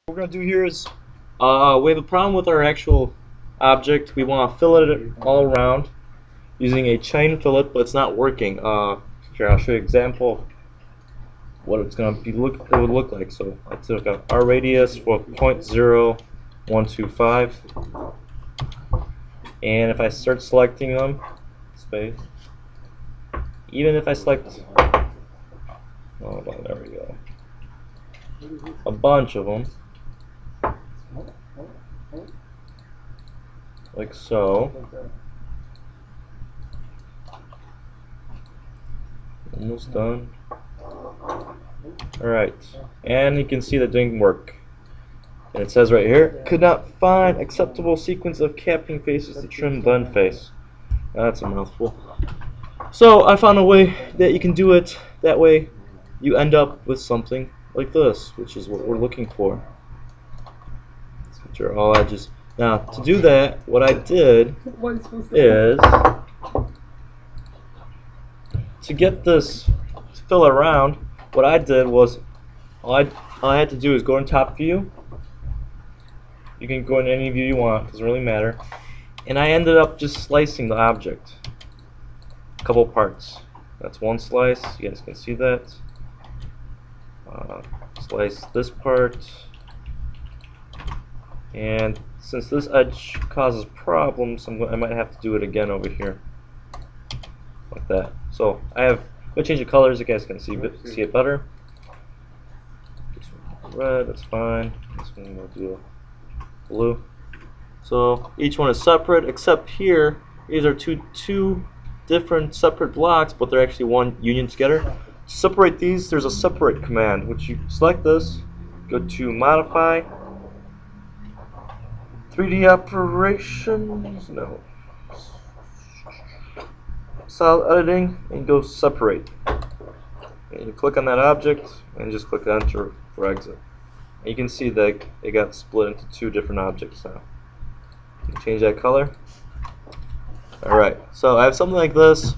What we're going to do here is we have a problem with our actual object. We want to fillet it all around using a chain fillet, but it's not working. Here, I'll show you an example of what it's going to be it would look like. So I took our radius for 0.0125, and if I start selecting them, space, even if I select, oh, there we go, a bunch of them, like so. Almost done. Alright, and you can see that didn't work. And it says right here, could not find acceptable sequence of capping faces to trim blend face. That's a mouthful. So I found a way that you can do it. That way you end up with something like this, which is what we're looking for. Which are all edges. Now, to do that, what I did is, to get this to fill around, what I did was, all I had to do is go in top view. You can go in any view you want, doesn't really matter. And I ended up just slicing the object. A couple parts. That's one slice, you guys can see that. Slice this part. And since this edge causes problems, I might have to do it again over here. Like that. So I'm going to change the colors, you guys can see it better. This one red, that's fine. This one we'll do blue. So each one is separate, except here, these are two different separate blocks, but they're actually one union together. To separate these, there's a separate command, which you select this, go to modify, 3D operations, no, solid editing, and go separate. And you click on that object and just click enter for exit. And you can see that it got split into two different objects now. You can change that color. Alright, so I have something like this.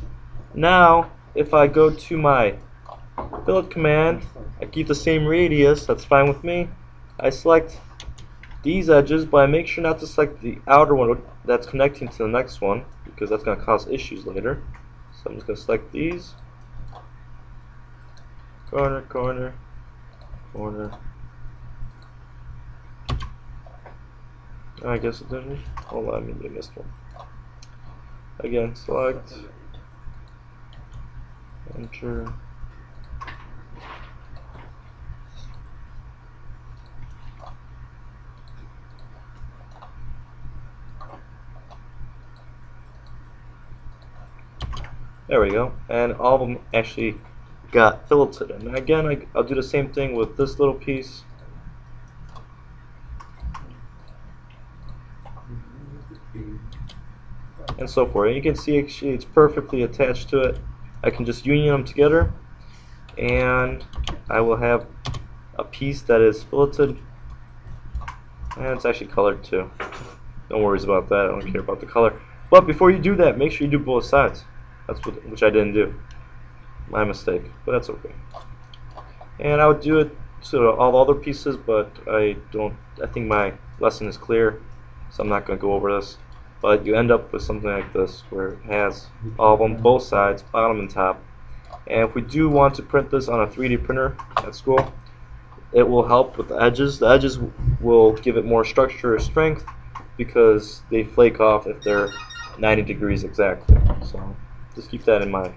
Now, if I go to my fillet command, I keep the same radius, that's fine with me. I select these edges, but I make sure not to select the outer one that's connecting to the next one, because that's going to cause issues later. So I'm just going to select these. Corner, corner, corner. I guess it didn't. Hold on, maybe I missed one. Again, select, enter. There we go. And all of them actually got filleted. And again, I'll do the same thing with this little piece. And so forth. And you can see actually it's perfectly attached to it. I can just union them together, and I will have a piece that is filleted, and it's actually colored too. No worries about that. I don't care about the color. But before you do that, make sure you do both sides. That's which I didn't do. My mistake, but that's okay. And I would do it to all the other pieces, but I think my lesson is clear, so I'm not going to go over this. But you end up with something like this, where it has all of them, both sides, bottom and top. And if we do want to print this on a 3D printer at school, it will help with the edges. The edges will give it more structure or strength, because they flake off if they're 90 degrees exactly. So just keep that in mind.